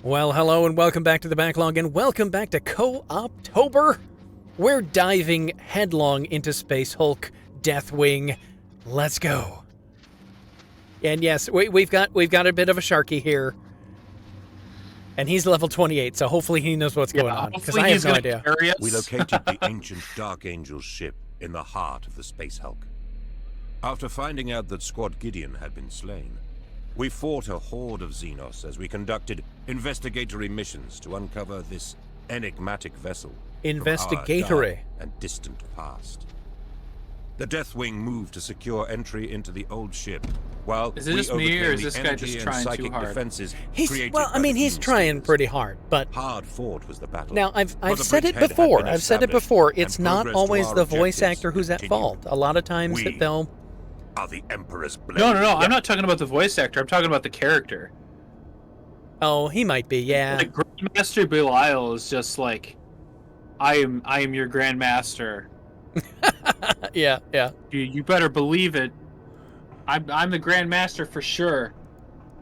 Well, hello and welcome back to the backlog, and welcome back to Co-Optober. We're diving headlong into Space Hulk Deathwing. Let's go. And yes, we've got a bit of a Sharky here. And he's level 28, so hopefully he knows what's going on, because I have no idea. We located the ancient Dark Angel's ship in the heart of the Space Hulk. After finding out that Squad Gideon had been slain, we fought a horde of Xenos as we conducted investigatory missions to uncover this enigmatic vessel Investigatory. from our dark and distant past. The Deathwing moved to secure entry into the old ship, while is it just me, or is this guy just trying too hard? He's trying pretty hard, but hard fought was the battle. Now I've said it before. It's not always the voice actor who's at fault. A lot of times they'll. Are the Emperor's blade. No. Yeah. I'm not talking about the voice actor. I'm talking about the character. Oh, he might be. Yeah. Like Grandmaster Belial is just like, I am your Grandmaster. Yeah. You better believe it. I'm the Grandmaster for sure.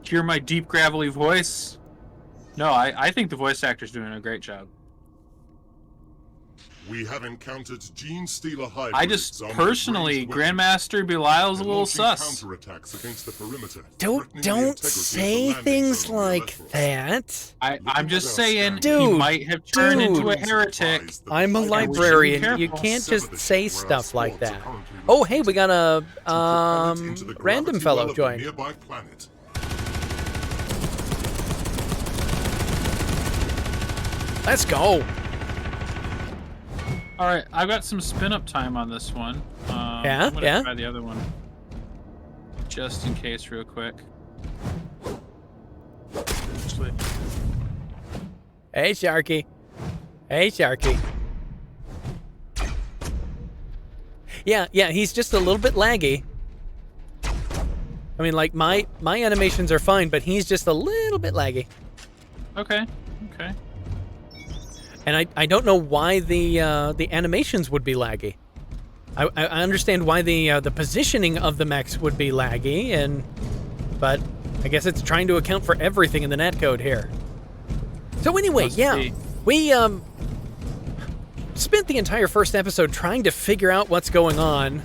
Hear my deep gravelly voice? No, I think the voice actor's doing a great job. We have encountered Gene Stealer hybrids. I just personally, Grandmaster Belial's a little sus. Against the perimeter, Don't say things like that. I'm just saying, he might have turned into a heretic. I'm a librarian. You can't just say stuff like that. Oh, hey, we got a random fellow join. Let's go. All right, I've got some spin-up time on this one. I'm gonna try the other one, just in case, real quick. Actually. Hey, Sharky. Yeah, he's just a little bit laggy. I mean, like, my animations are fine, but he's just a little bit laggy. Okay. And I don't know why the animations would be laggy. I understand why the positioning of the mechs would be laggy, but I guess it's trying to account for everything in the netcode here. So anyway, we spent the entire first episode trying to figure out what's going on,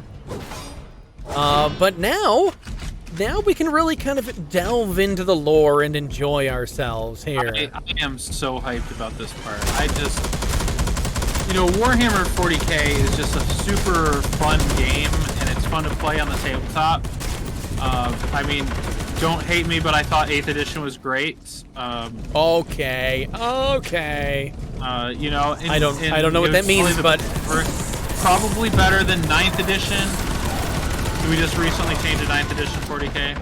but now we can really kind of delve into the lore and enjoy ourselves here. I am so hyped about this part. Warhammer 40K is just a super fun game, and it's fun to play on the tabletop. Don't hate me, but I thought 8th edition was great. Okay. I don't know what that means, but probably better than 9th edition. We just recently changed to 9th edition 40K.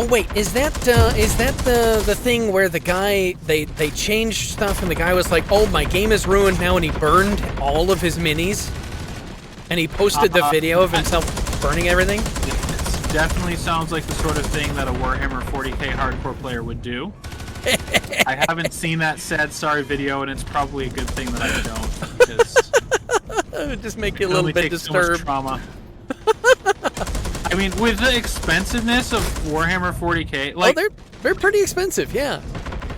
Wait, is that the thing where the guy they changed stuff and the guy was like, "Oh, my game is ruined now," and he burned all of his minis, and he posted the video of himself burning everything? It definitely sounds like the sort of thing that a Warhammer 40K hardcore player would do. I haven't seen that sad sorry video, and it's probably a good thing that I don't, because it would just make you a little bit disturbed. So trauma. I mean, with the expensiveness of Warhammer 40K, they're pretty expensive, yeah.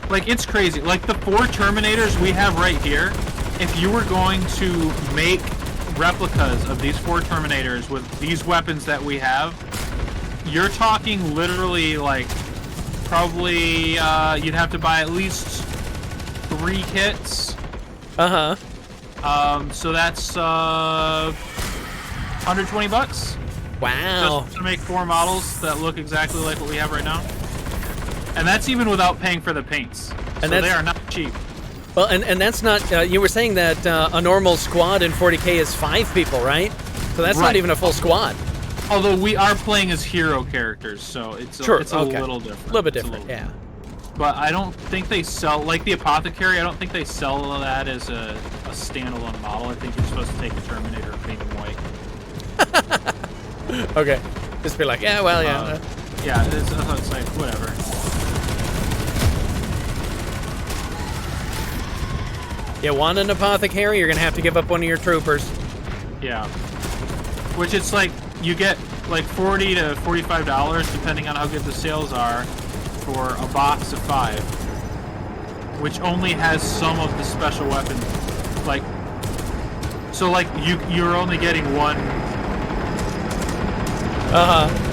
Like, it's crazy. Like, the 4 Terminators we have right here, if you were going to make replicas of these 4 Terminators with these weapons that we have, you're talking literally, like, probably, you'd have to buy at least 3 kits. So that's, $120. Wow. Just to make 4 models that look exactly like what we have right now. And that's even without paying for the paints. So they are not cheap. Well, and that's not, you were saying that a normal squad in 40K is 5 people, right? So that's not even a full squad. Although we are playing as hero characters, so it's a little different. A little bit different, yeah. But I don't think they sell, like the Apothecary, I don't think they sell that as a standalone model. I think you're supposed to take a Terminator and paint him white. Okay. Just be like, yeah, well, yeah. It's like, whatever. You want an Apothecary, you're going to have to give up one of your troopers. Yeah. Which it's like, you get like $40 to $45, depending on how good the sales are, for a box of 5, which only has some of the special weapons. Like, so like you're only getting one.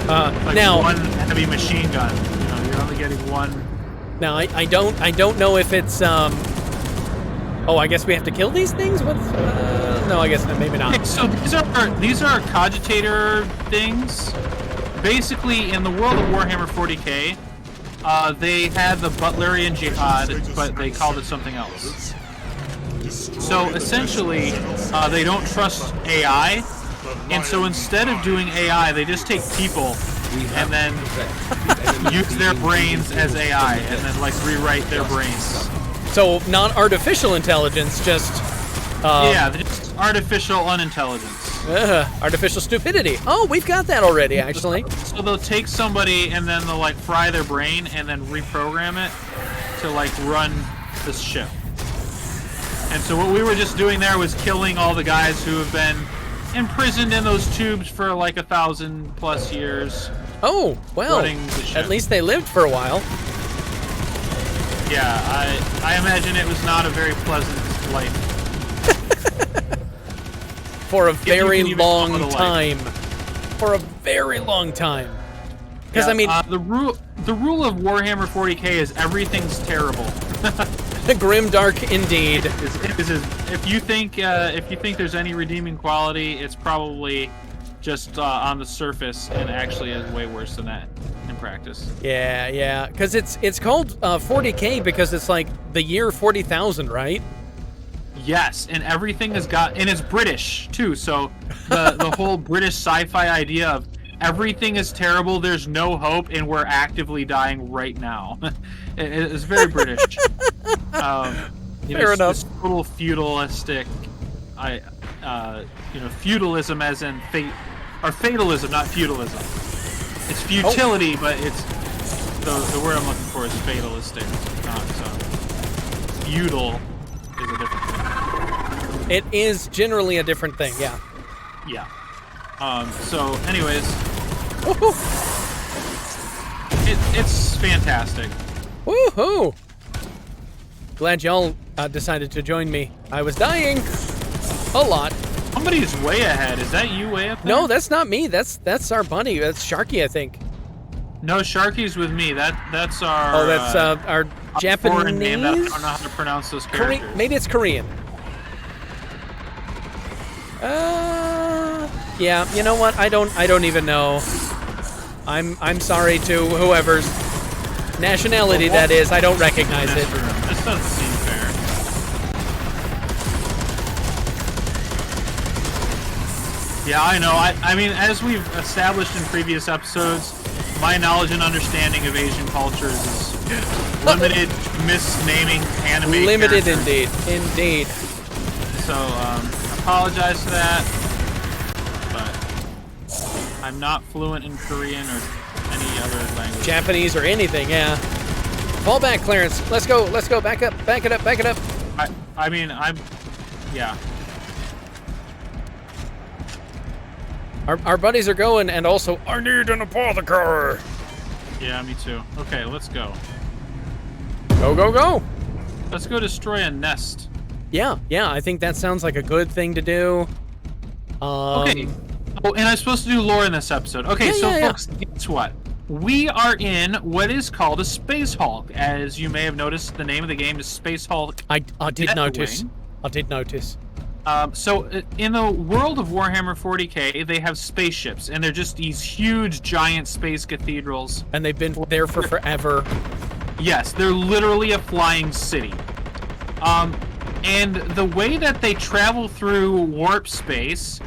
Like now, one heavy machine gun. You know, you're only getting one. Now I don't know if it's Oh, I guess we have to kill these things. What's no, I guess maybe not. Okay, so these are cogitator things. Basically, in the world of Warhammer 40k, they had the Butlerian Jihad, but they called it something else. So essentially, they don't trust AI, and so instead of doing AI, they just take people and then use their brains as AI, and then like rewrite their brains. So not artificial intelligence, just yeah, just artificial unintelligence. artificial stupidity. Oh, we've got that already, actually. So they'll take somebody and then they'll like fry their brain and then reprogram it to like run this ship. And so what we were just doing there was killing all the guys who have been imprisoned in those tubes for like 1,000+ years. Oh, well, at least they lived for a while. Yeah, I imagine it was not a very pleasant life. For a very long time. For a very long time. Because yeah, I mean, the rule of Warhammer 40k is everything's terrible. Grimdark indeed. If you think there's any redeeming quality, it's probably just on the surface, and actually is way worse than that in practice. Yeah. Because it's called 40k because it's like the year 40,000, right? Yes, and everything has got, and it's British too. So the whole British sci-fi idea of everything is terrible, there's no hope, and we're actively dying right now. It's very British. Fair enough. This total feudalistic, feudalism as in fate, or fatalism, not feudalism. It's futility, but it's the word I'm looking for is fatalistic, not feudal. Is a different thing. It is generally a different thing, yeah. Yeah. So, anyways, it's fantastic. Woohoo! Glad y'all decided to join me. I was dying a lot. Somebody's way ahead. Is that you way up there? No, that's not me. That's our buddy. That's Sharky, I think. No, Sharky's with me. That's our. Oh, that's our Japanese. Foreign name that I don't know how to pronounce those characters. Maybe it's Korean. Yeah. You know what? I don't even know. I'm sorry to whoever's nationality that is. I don't recognize it. This doesn't seem fair. Yeah, I know. I mean, as we've established in previous episodes, my knowledge and understanding of Asian cultures is limited, misnaming anime Limited characters. indeed. So, apologize for that, but I'm not fluent in Korean or any other language. Japanese or anything, yeah. Fall back, Clarence. Let's go. Back up. Back it up. I mean, yeah. Our buddies are going, and also, I need an apothecary. Yeah, me too. Okay, let's go. Go. Let's go destroy a nest. Yeah, I think that sounds like a good thing to do. Okay. Oh, and I'm supposed to do lore in this episode. Okay, folks, guess what? We are in what is called a Space Hulk. As you may have noticed, the name of the game is Space Hulk. I did notice. So in the world of Warhammer 40k, they have spaceships, and they're just these huge, giant space cathedrals. And they've been there for forever. Yes, they're literally a flying city. And the way that they travel through warp space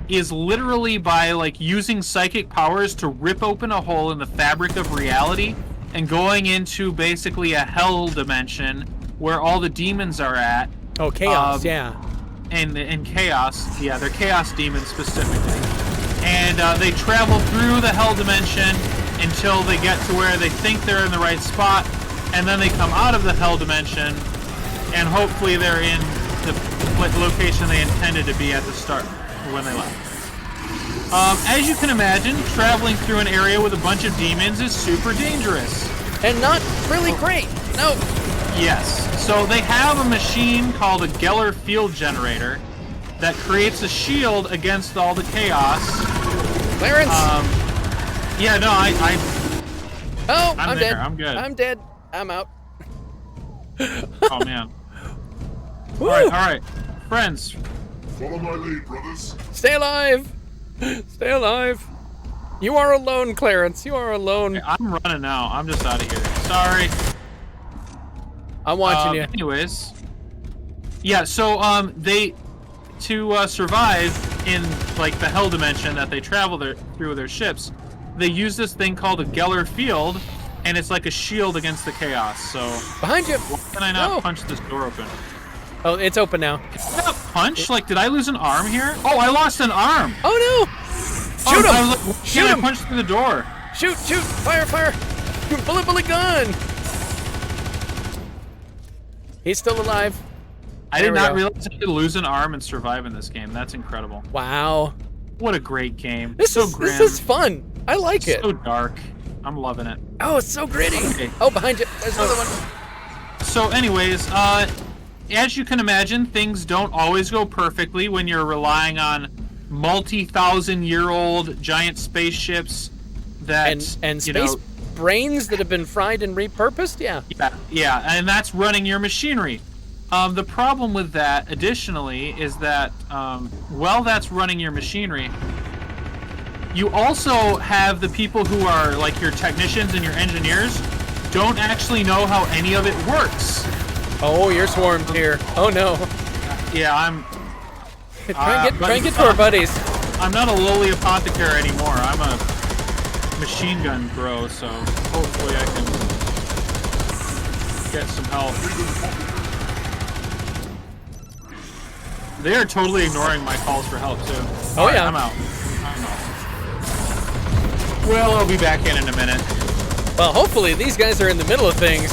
is literally by like using psychic powers to rip open a hole in the fabric of reality and going into basically a hell dimension where all the demons are at. Oh, chaos, yeah. And chaos, yeah, they're chaos demons specifically. And they travel through the hell dimension until they get to where they think they're in the right spot, and then they come out of the hell dimension, and hopefully they're in the location they intended to be at the start when they left. As you can imagine, traveling through an area with a bunch of demons is super dangerous. and not really great. No. Yes. So they have a machine called a Geller field generator that creates a shield against all the chaos. Clarence. Yeah, no, I'm there. dead. I'm good. I'm dead. I'm out. Oh man. Woo. All right, friends. Follow my lead, brothers. Stay alive. Stay alive. You are alone, Clarence. You are alone. Okay, I'm running now. I'm just out of here. Sorry. I'm watching you. Anyways, yeah. So they to survive in like the hell dimension that they travel through their ships, they use this thing called a Geller field, and it's like a shield against the chaos. So Behind you. why can I not No. punch this door open? Oh, it's open now. Can I not punch? Like, did I lose an arm here? Oh, I lost an arm. Oh no! Shoot him! I was like, Shoot I him! punched through the door. Shoot! Shoot! Fire! Fire! Bullet gun! He's still alive. I There did we not go. realize I could lose an arm and survive in this game. That's incredible. Wow. What a great game. This so is grim. this is fun. I like it. So dark. I'm loving it. Oh, it's so gritty. Okay. Oh, behind you. There's another one. So anyways, as you can imagine, things don't always go perfectly when you're relying on multi-thousand-year-old giant spaceships that And you space know, brains that have been fried and repurposed. Yeah. yeah, and that's running your machinery. The problem with that, additionally, is that while that's running your machinery, you also have the people who are like your technicians and your engineers don't actually know how any of it works. Oh, you're swarmed here. Oh no. Yeah, I'm Try and get to our buddies. I'm not a lowly apothecary anymore. I'm a machine gun bro, so hopefully I can get some help. They are totally ignoring my calls for help too. Oh, Alright, yeah. I'm out. Well, I'll be back in a minute. Well, hopefully these guys are in the middle of things.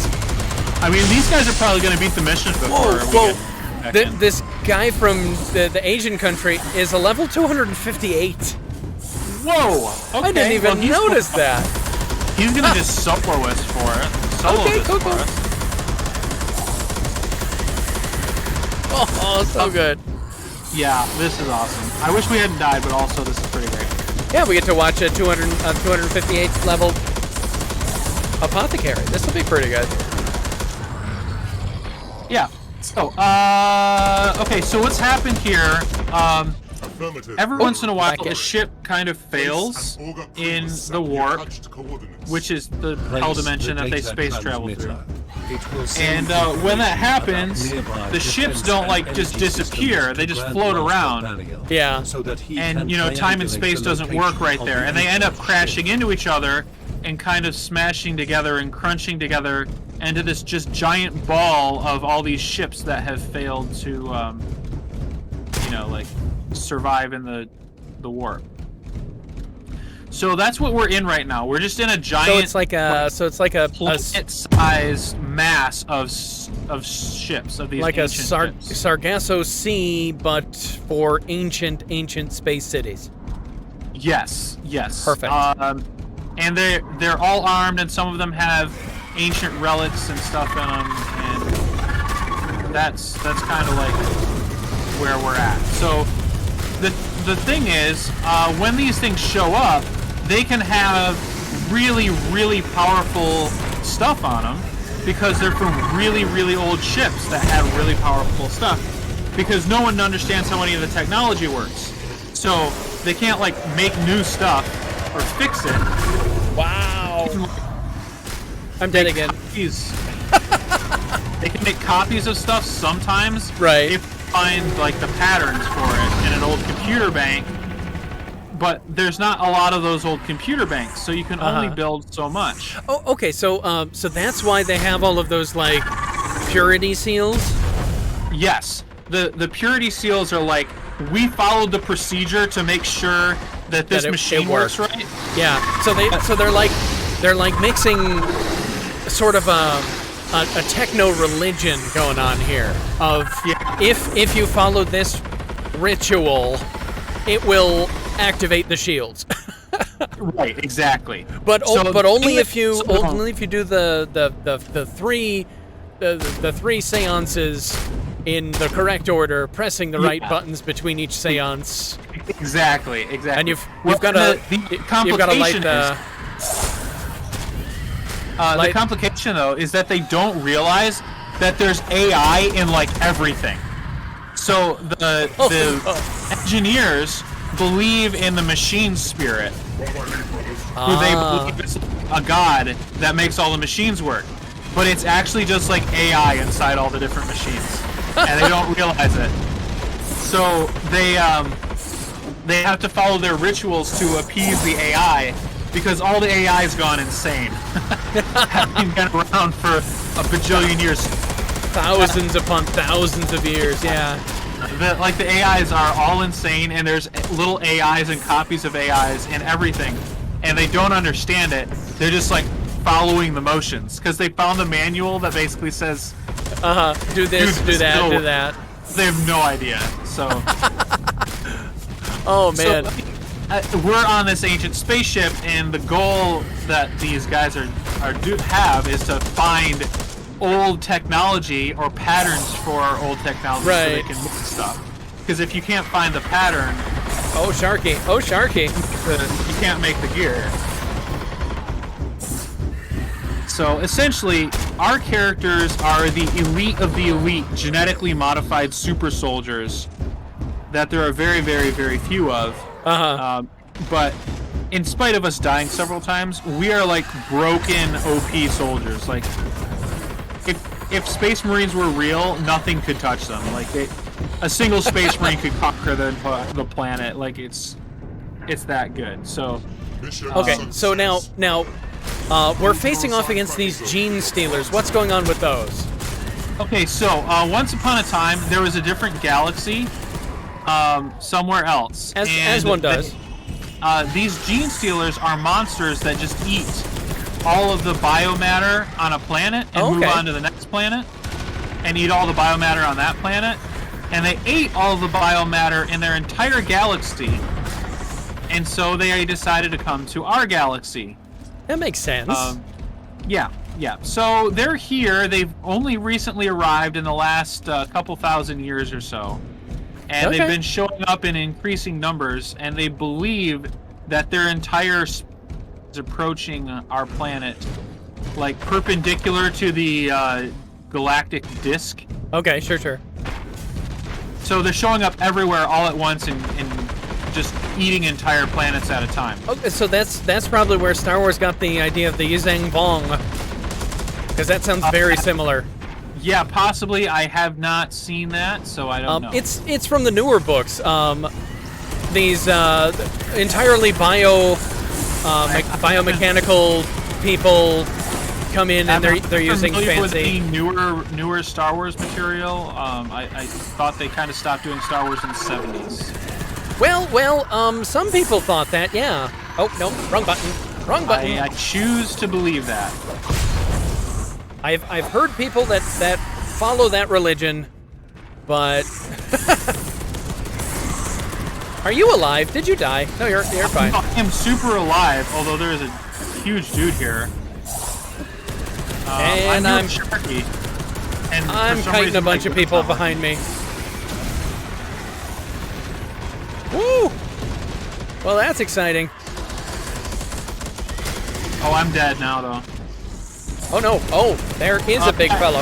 I mean, these guys are probably going to beat the mission before we get back in. This guy from the Asian country is a level 258. Whoa! Okay, I didn't even notice that. He's going to just solo us for it. Solo Okay, this cool, for cool. us. Oh, so good. Yeah, this is awesome. I wish we hadn't died, but also this is pretty great. Yeah, we get to watch a 258 level apothecary. This will be pretty good. Yeah. So, okay, so what's happened here, Affirmative. every once in a while, Back in. a ship kind of fails Place and auger in crews the set warp, attached coordinates. which is the hell Place dimension the that they data space travel through. transmitter. It will And send when that information happens, about nearby the ships defense don't and like just energy disappear, systems they to just Grand float Master around. Daniel, Yeah. so that he And, can you know, time and triangulate space the doesn't work location right of there, the and they end up enemy crashing ship. into each other and kind of smashing together and crunching together into this just giant ball of all these ships that have failed to, you know, like, survive in the warp. So that's what we're in right now. We're just in a giant, So it's like a planet-sized mass of ships, of these like a ancient ships. Sargasso Sea, but for ancient space cities. Yes. Perfect. And they're all armed, and some of them have ancient relics and stuff in them, and that's kind of like where we're at. So the thing is, when these things show up, they can have really, really powerful stuff on them because they're from really, really old ships that have really powerful stuff. Because no one understands how any of the technology works, so they can't like make new stuff or fix it. Wow. I'm dead again. They can make copies of stuff sometimes. Right. If you find like the patterns for it in an old computer bank. But there's not a lot of those old computer banks, so you can only build so much. Oh, okay. So that's why they have all of those like purity seals. Yes. The purity seals are like, we followed the procedure to make sure that this That it machine works worked. right. Yeah. So they're like mixing sort of a techno religion going on here. Of if you follow this ritual, it will activate the shields. Right, exactly. But only if you so- only if you do the three seances in the correct order, pressing the right Yeah. buttons between each seance. Exactly. And you've Well, got to the you've got to light complication the. The complication, though, is that they don't realize that there's AI in, like, everything. So the engineers believe in the machine spirit, who they believe is a god that makes all the machines work. But it's actually just, like, AI inside all the different machines. And they don't realize it. So they have to follow their rituals to appease the AI, because all the AI's gone insane. Having been around for a bajillion years. Thousands upon thousands of years, yeah. The AIs are all insane, and there's little AIs and copies of AIs and everything, and they don't understand it. They're just, like, following the motions, because they found the manual that basically says, do this, do that, do that. They have no idea, so... Oh, man. So, we're on this ancient spaceship, and the goal that these guys have is to find old technology or patterns for old technology, so they can move stuff. Because if you can't find the pattern, Oh, Sharky. Oh, Sharky. you can't make the gear. So essentially, our characters are the elite of the elite, genetically modified super soldiers that there are very, very, very few of. But in spite of us dying several times, we are like broken OP soldiers. Like, if Space Marines were real, nothing could touch them. Like, a single Space Marine could conquer the planet. Like, it's that good. So Okay, so now we're facing off against these gene stealers. What's going on with those? okay, so once upon a time, there was a different galaxy somewhere else. As one does. These gene stealers are monsters that just eat all of the biomatter on a planet and move on to the next planet and eat all the biomatter on that planet. And they ate all of the biomatter in their entire galaxy. And so they decided to come to our galaxy. That makes sense. Yeah. So they're here. They've only recently arrived in the last couple thousand years or so. And they've been showing up in increasing numbers, and they believe that their entire is approaching our planet, like perpendicular to the galactic disk. Okay, sure. So they're showing up everywhere all at once and just eating entire planets at a time. Okay, so that's probably where Star Wars got the idea of the Yuzhang Vong, because that sounds very similar. Yeah, possibly. I have not seen that, so I don't know. It's from the newer books. These entirely biomechanical people come in and they're using fancy. With the newer Star Wars material. I thought they kind of stopped doing Star Wars in the 70s. Well, some people thought that, yeah. Oh no, wrong button. I choose to believe that. I've heard people that follow that religion, but are you alive? Did you die? No, you're fine. I am super alive, although there is a huge dude here. And I'm Sharky. And I'm kiting a bunch of people behind me. Woo! Well, that's exciting. Oh, I'm dead now, though. Oh no! Oh, there is a big fellow.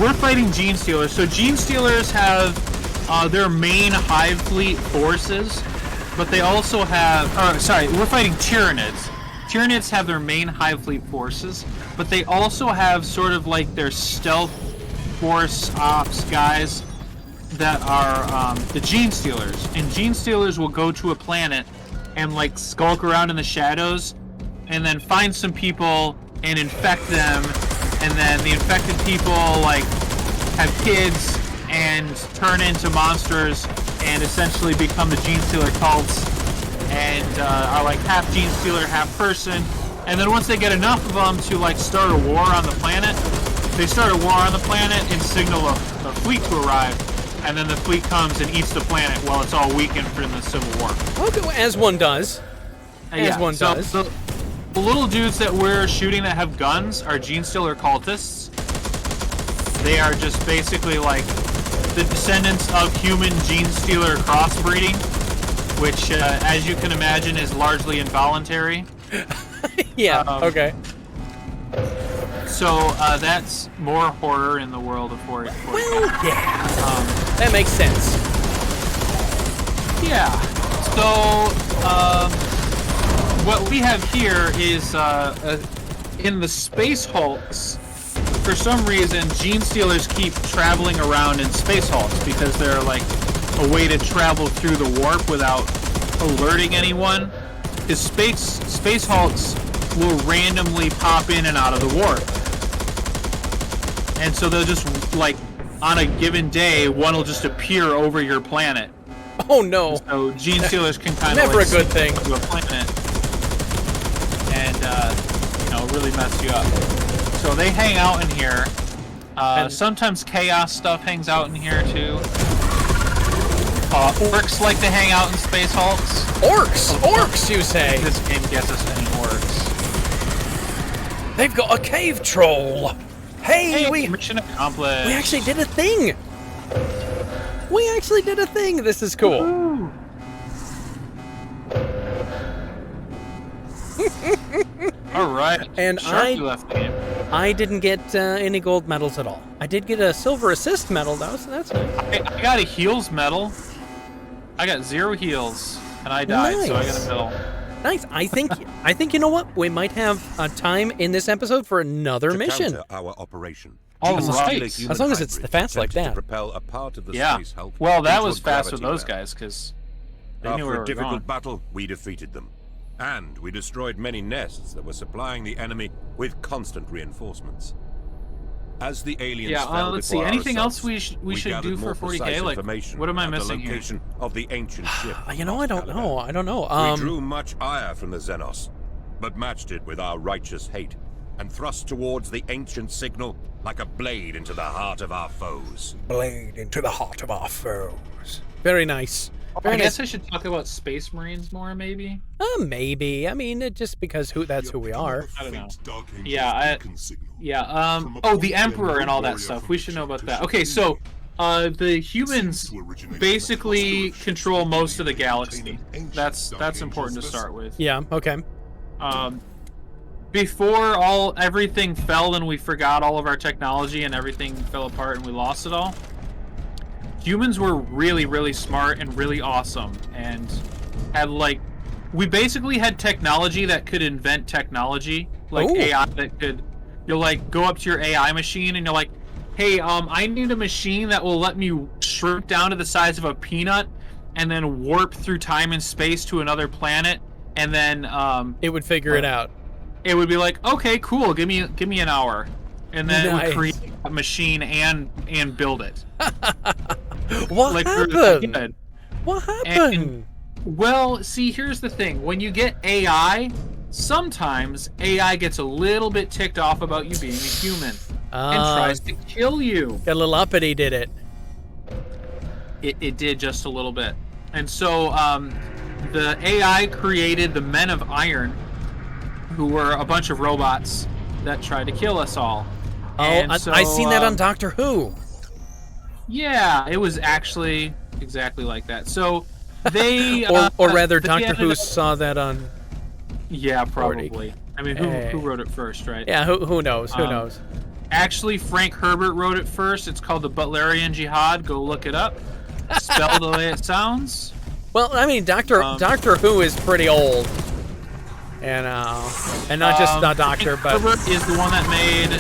We're fighting Gene Stealers. So Gene Stealers have their main Hive Fleet forces, but they also have... we're fighting Tyranids. Tyranids have their main Hive Fleet forces, but they also have sort of like their stealth force ops guys that are the Gene Stealers. And Gene Stealers will go to a planet and like skulk around in the shadows and then find some people and infect them, and then the infected people like have kids and turn into monsters and essentially become the Gene Stealer cults and are like half Gene Stealer, half person. And then once they get enough of them to like start a war on the planet, they start a war on the planet and signal a fleet to arrive, and then the fleet comes and eats the planet while it's all weakened from the Civil War. Okay, as one does. As one does. The little dudes that we're shooting that have guns are Gene Stealer cultists. They are just basically like the descendants of human Gene Stealer crossbreeding, which, as you can imagine, is largely involuntary. Yeah, okay. So that's more horror in the world of 40K. Well, yeah. That makes sense. Yeah. So what we have here is in the Space Hulks, for some reason, Gene Stealers keep traveling around in Space Hulks because they're like a way to travel through the warp without alerting anyone. Because Space Hulks will randomly pop in and out of the warp. And so they'll just, like, on a given day, one will just appear over your planet. Oh no. So Gene Stealers can kind of Never a good thing. To a planet and really mess you up. So they hang out in here. Sometimes Chaos stuff hangs out in here too. Orcs like to hang out in Space Hulks. Orcs, you say? This game gets us any orcs. They've got a cave troll. Hey, mission accomplished. We actually did a thing. This is cool. All right. And Sharky left the game. I didn't get any gold medals at all. I did get a silver assist medal though, so that's nice. I got a heals medal. I got 0 heals, and I died, so I got a medal. Nice. I think you know what? We might have time in this episode for another mission. Counter our operation. All Jesus right. Christ. As long as it's fast like that. To propel a part of the Yeah. Space Hulk Well, that into was a fast with gravity those well. guys, because they knew where we After a were difficult going. battle, we defeated them. And we destroyed many nests that were supplying the enemy with constant reinforcements. As the aliens fell let's see. before our Anything else assaults, we should gathered do for more 40K? precise Like, information what am I about missing the here? location of the ancient ship. You know, I don't know. We drew much ire from the Xenos, but matched it with our righteous hate, and thrust towards the ancient signal like a blade into the heart of our foes. Very nice. I guess I should talk about Space Marines more, maybe? Maybe. I mean, just because that's who we are. I don't know. The Emperor and all that stuff. We should know about that. Okay, so the humans basically control most of the galaxy. That's important to start with. Yeah, okay. Before everything fell and we forgot all of our technology and everything fell apart and we lost it all, humans were really, really smart and really awesome and had we basically had technology that could invent technology, like AI that could, you'll go up to your AI machine and you're like, hey, I need a machine that will let me shrink down to the size of a peanut and then warp through time and space to another planet, and then it would figure it out. It would be like, okay, cool, give me an hour, and then it would create a machine and build it. What happened? What happened? And, well, see, here's the thing. When you get AI, sometimes AI gets a little bit ticked off about you being a human and tries to kill you. Got a little uppity, did it? It did just a little bit. And so the AI created the Men of Iron, who were a bunch of robots that tried to kill us all. I've seen that on Doctor Who. Yeah, it was actually exactly like that. So they... or rather, Doctor Who saw that on... Yeah, probably. I mean, who wrote it first, right? Yeah, who knows? Who knows? Actually, Frank Herbert wrote it first. It's called the Butlerian Jihad. Go look it up. Spelled the way it sounds. Well, I mean, Doctor Who is pretty old. And not just a doctor, but... Herbert is the one that made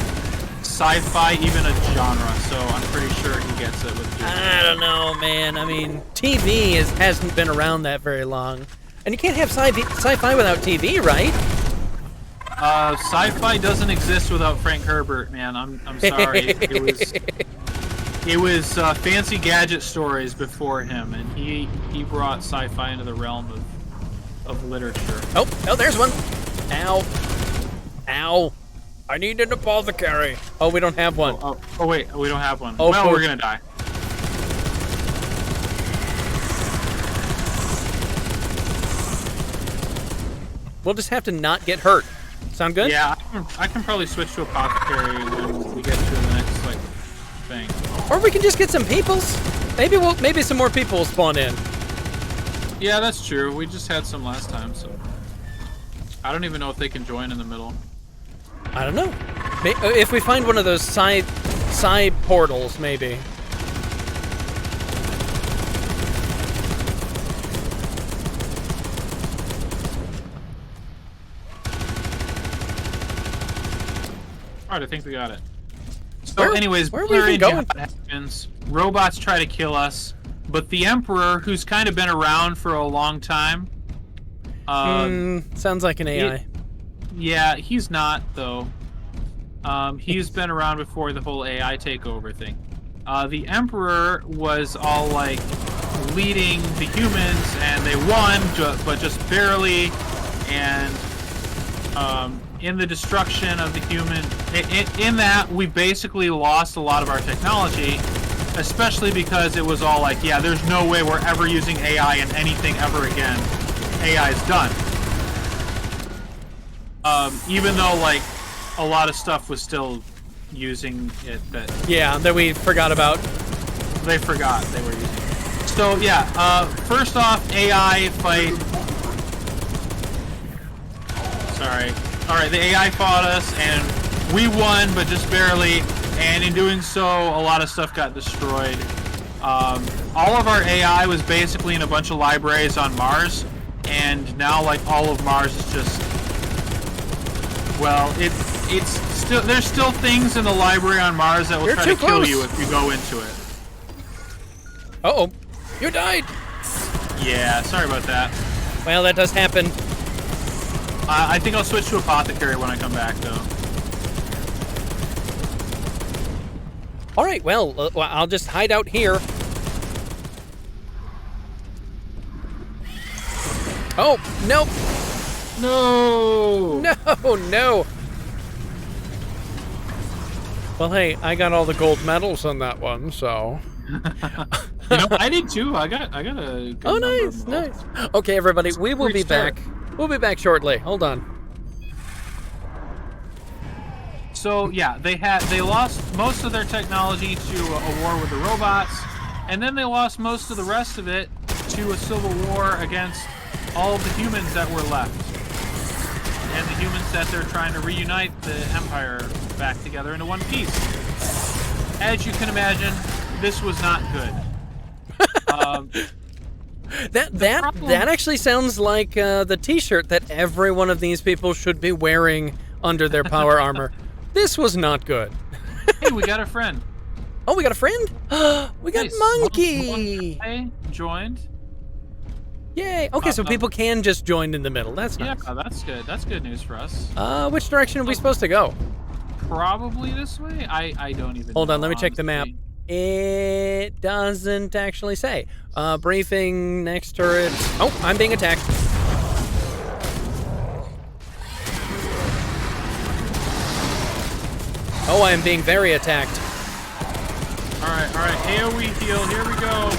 sci-fi even a genre, so I'm pretty sure he gets it with I don't know, man. I mean, TV hasn't been around that very long. And you can't have sci-fi without TV, right? Sci-fi doesn't exist without Frank Herbert, man. I'm sorry. It was fancy gadget stories before him, and he brought sci-fi into the realm of literature. Oh, there's one. Ow. I need an apothecary. Oh, we don't have one. Oh wait, we don't have one. Oh, well, we're gonna die. We'll just have to not get hurt. Sound good? Yeah, I can probably switch to apothecary when we get to the next like thing. Or we can just get some peoples. Maybe some more people will spawn in. Yeah, that's true. We just had some last time, so I don't even know if they can join in the middle. I don't know. If we find one of those side portals, maybe. Alright, I think we got it. So anyways, where are we even going? happens. Robots try to kill us, but the Emperor, who's kind of been around for a long time... sounds like an AI. Yeah, he's not, though. He's been around before the whole AI takeover thing. The Emperor was all, like, leading the humans, and they won, but just barely, and... in the destruction of the human, in that we basically lost a lot of our technology, especially because it was all like, yeah, there's no way we're ever using AI in anything ever again. AI is done. Even though like a lot of stuff was still using it that we forgot about. They forgot they were using it. So yeah, first off, AI fight. Sorry. Alright, the AI fought us, and we won, but just barely, and in doing so, a lot of stuff got destroyed. All of our AI was basically in a bunch of libraries on Mars, and now, like, all of Mars is just... Well, it's still... There's still things in the library on Mars that will try to kill you if you go into it. Uh-oh. You died! Yeah, sorry about that. Well, that does happen. I think I'll switch to apothecary when I come back, though. All right, well, I'll just hide out here. Oh, nope. No! No. Well, hey, I got all the gold medals on that one, so... You know, I did too. I got a good Oh, number of nice. Okay, everybody, we will be back. We'll be back shortly. Hold on. So yeah, they lost most of their technology to a war with the robots, and then they lost most of the rest of it to a civil war against all of the humans that were left, and the humans that they're trying to reunite the Empire back together into one piece. As you can imagine, this was not good. That actually sounds like the T-shirt that every one of these people should be wearing under their power armor. This was not good. Hey, we got a friend. Oh, we got a friend? We got Nice. Monkey! One guy joined. Yay! Okay, so people can just join in the middle. That's nice. Yeah, that's good. That's good news for us. Which direction are we supposed to go? Probably this way? I don't even know. Hold on, let me check the map. honestly. It doesn't actually say. Briefing, next turret. Oh, I'm being attacked. Oh, I am being very attacked. Alright, here we heal, here we go.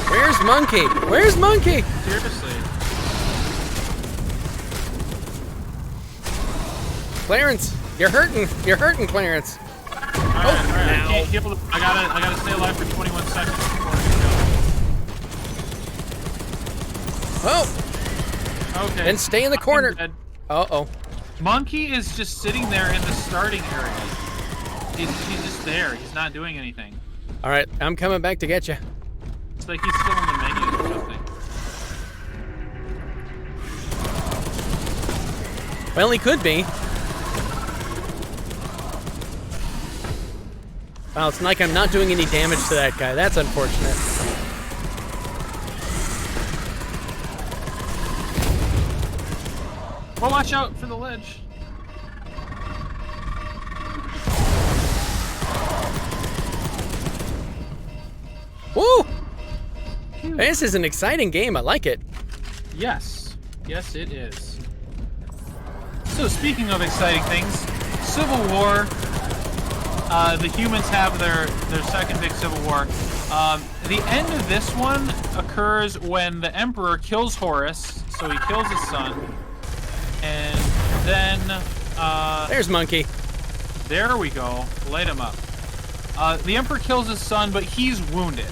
Where's Monkey? Where's Monkey? Seriously. Clarence, you're hurting. You're hurting, Clarence. Alright, I can't heal. I gotta stay alive for 21 seconds before I Oh, go. Okay. then stay in the corner. Dead. Uh-oh. Monkey is just sitting there in the starting area. He's just there. He's not doing anything. All right, I'm coming back to get you. It's like he's still in the menu or something. Well, he could be. Wow, it's like I'm not doing any damage to that guy. That's unfortunate. Well, watch out for the ledge. Woo! This is an exciting game. I like it. Yes. Yes, it is. So, speaking of exciting things, Civil War. The humans have their second big civil war. The end of this one occurs when the Emperor kills Horus, so he kills his son, and then There's Monkey. there we go, light him up. The Emperor kills his son, but he's wounded.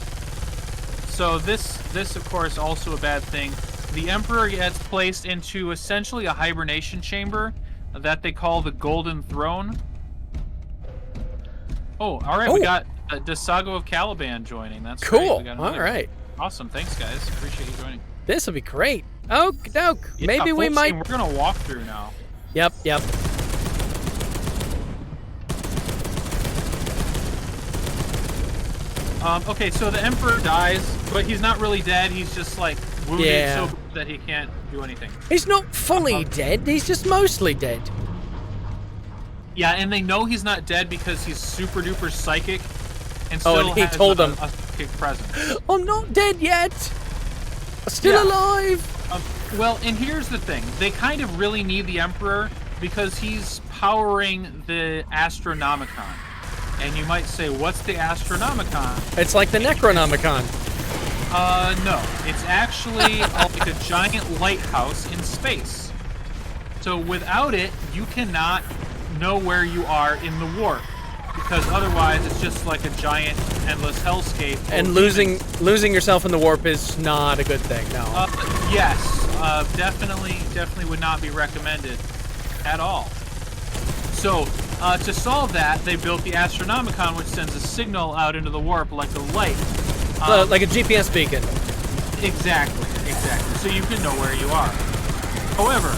So this of course also a bad thing. The Emperor gets placed into essentially a hibernation chamber that they call the Golden Throne. Oh, all right. Oh. We got Desago of Caliban joining. That's Cool. Great. We got All another- right. Awesome. Thanks, guys. Appreciate you joining. This will be great. Okie doke. Yeah, Maybe we full might. screen. We're gonna walk through now. Yep. Okay, so the Emperor dies, but he's not really dead. He's just like wounded Yeah. so bad that he can't do anything. He's not fully dead. He's just mostly dead. Yeah, and they know he's not dead because he's super duper psychic, and Oh, still and he has told a, them. a psychic presence. I'm not dead yet. Still Yeah. alive. Well, and here's the thing: they kind of really need the Emperor because he's powering the Astronomicon. And you might say, what's the Astronomicon? It's like the Necronomicon. No. It's actually like a giant lighthouse in space. So without it, you cannot know where you are in the warp. Because otherwise, it's just like a giant, endless hellscape. And losing yourself in the warp is not a good thing. No. Yes. Definitely would not be recommended at all. So, to solve that, they built the Astronomicon, which sends a signal out into the warp like a light. Like a GPS beacon. Exactly. So you can know where you are. However,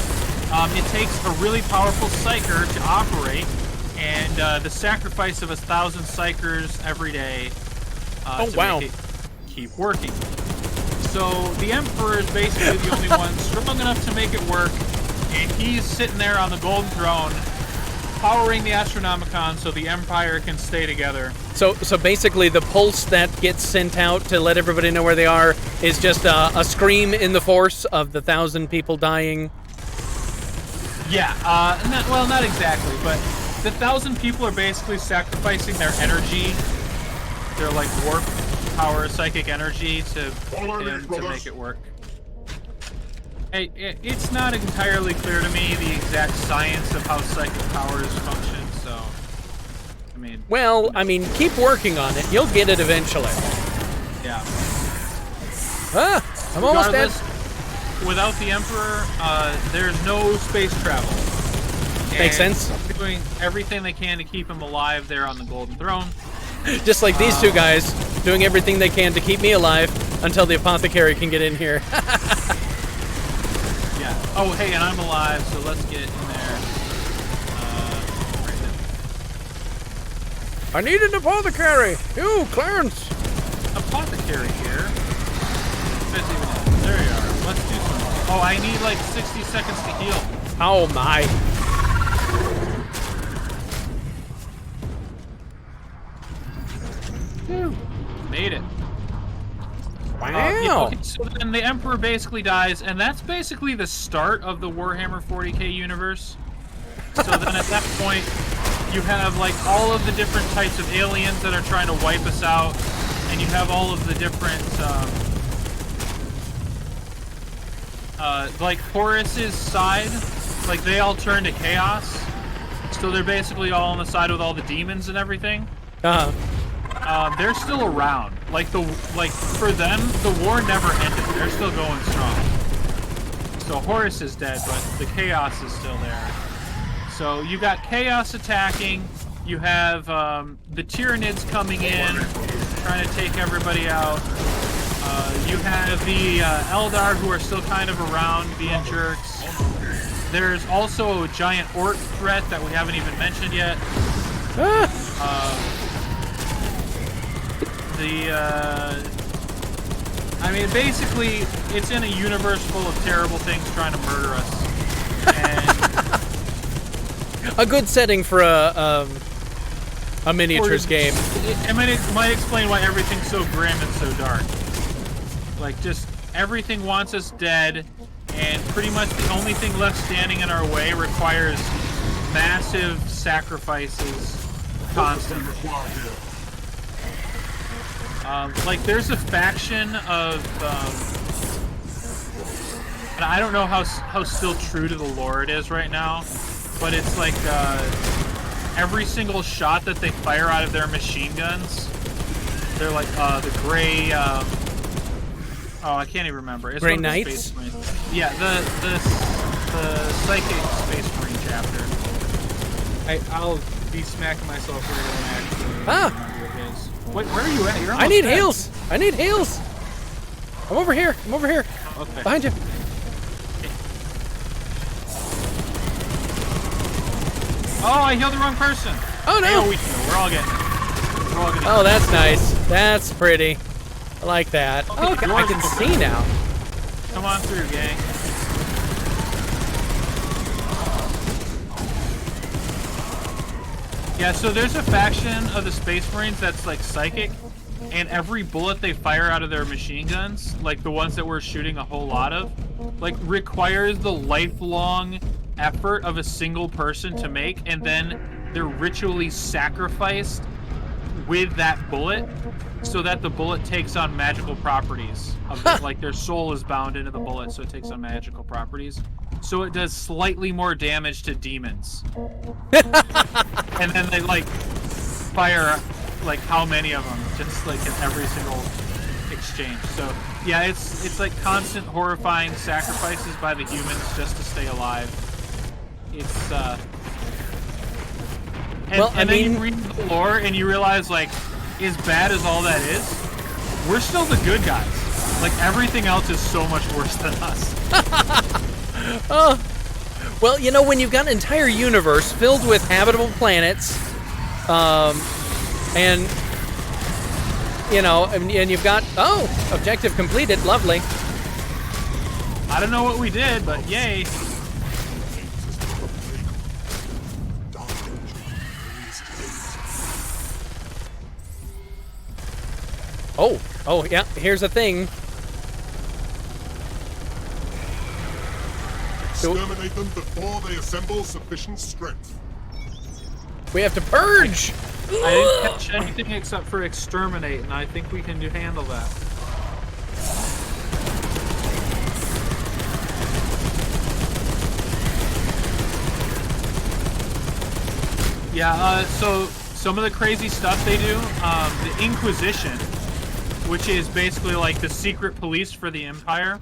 it takes a really powerful psyker to operate, and the sacrifice of 1,000 psykers every day to make it keep working. So the Emperor is basically the only one strong enough to make it work, and he's sitting there on the Golden Throne, powering the Astronomicon so the Empire can stay together. So basically, the pulse that gets sent out to let everybody know where they are is just a scream in the force of the 1,000 people dying. Yeah, not exactly, but the 1,000 people are basically sacrificing their energy, their like warp power, psychic energy to make it work. Hey, it's not entirely clear to me the exact science of how psychic powers function, so I mean, keep working on it. You'll get it eventually. yeah. I'm almost dead. Without the Emperor, there's no space travel. Makes And sense. they're doing everything they can to keep him alive there on the Golden Throne. Just like these two guys, doing everything they can to keep me alive until the apothecary can get in here. Yeah. Oh, hey, and I'm alive, so let's get in there. Right I need an apothecary. You, Clarence. there. Apothecary here. Fits even in. There you are. Let's do some. Oh, I need like 60 seconds to heal. Oh my. Made it. Wow. Okay, so then the Emperor basically dies, and that's basically the start of the Warhammer 40k universe. So then at that point, you have like all of the different types of aliens that are trying to wipe us out, and you have all of the different, like Horus's side, like they all turn to chaos. So they're basically all on the side with all the demons and everything. They're still around. For them, the war never ended. They're still going strong. So Horus is dead, but the Chaos is still there. So you got Chaos attacking. You have the Tyranids coming in, trying to take everybody out. You have the Eldar who are still kind of around, being jerks. There's also a giant orc threat that we haven't even mentioned yet. I mean, basically, it's in a universe full of terrible things trying to murder us. And A good setting for a miniatures game. I mean, it might explain why everything's so grim and so dark. Like, just everything wants us dead, and pretty much the only thing left standing in our way requires massive sacrifices constantly. Like there's a faction of, and I don't know how still true to the lore it is right now, but it's like every single shot that they fire out of their machine guns, they're like the gray. Oh, I can't even remember. It's Grey one of the Knights? Space Marines. Yeah, the Psychic Space Marine chapter. I'll be smacking myself right on actually. Ah! Wait, where are you at? You're I almost need dead. heals. I need heals. I'm over here. I'm over here. Okay. Behind you. Oh, I healed the wrong person. Oh no. Hey, we're all getting. Oh, that's nice. That's pretty. I like that. Okay, Okay, I can see now. Come on through, gang. Yeah, so there's a faction of the Space Marines that's like psychic, and every bullet they fire out of their machine guns, like the ones that we're shooting a whole lot of, like requires the lifelong effort of a single person to make, and then they're ritually sacrificed with that bullet so that the bullet takes on magical properties of it. Like their soul is bound into the bullet, so it takes on magical properties, so it does slightly more damage to demons. And then they like fire like how many of them, just like in every single exchange. So yeah, it's like constant horrifying sacrifices by the humans just to stay alive. It's and then you read the lore and you realize, like, as bad as all that is, we're still the good guys. Like, everything else is so much worse than us. Well, you know, when you've got an entire universe filled with habitable planets, and you know, and you've got objective completed, lovely. I don't know what we did, but yay. Oh, yeah, here's the thing. Exterminate them before they assemble sufficient strength. We have to purge! I didn't catch anything except for exterminate, and I think we can handle that. Yeah, so some of the crazy stuff they do, the Inquisition, which is basically like the secret police for the Empire,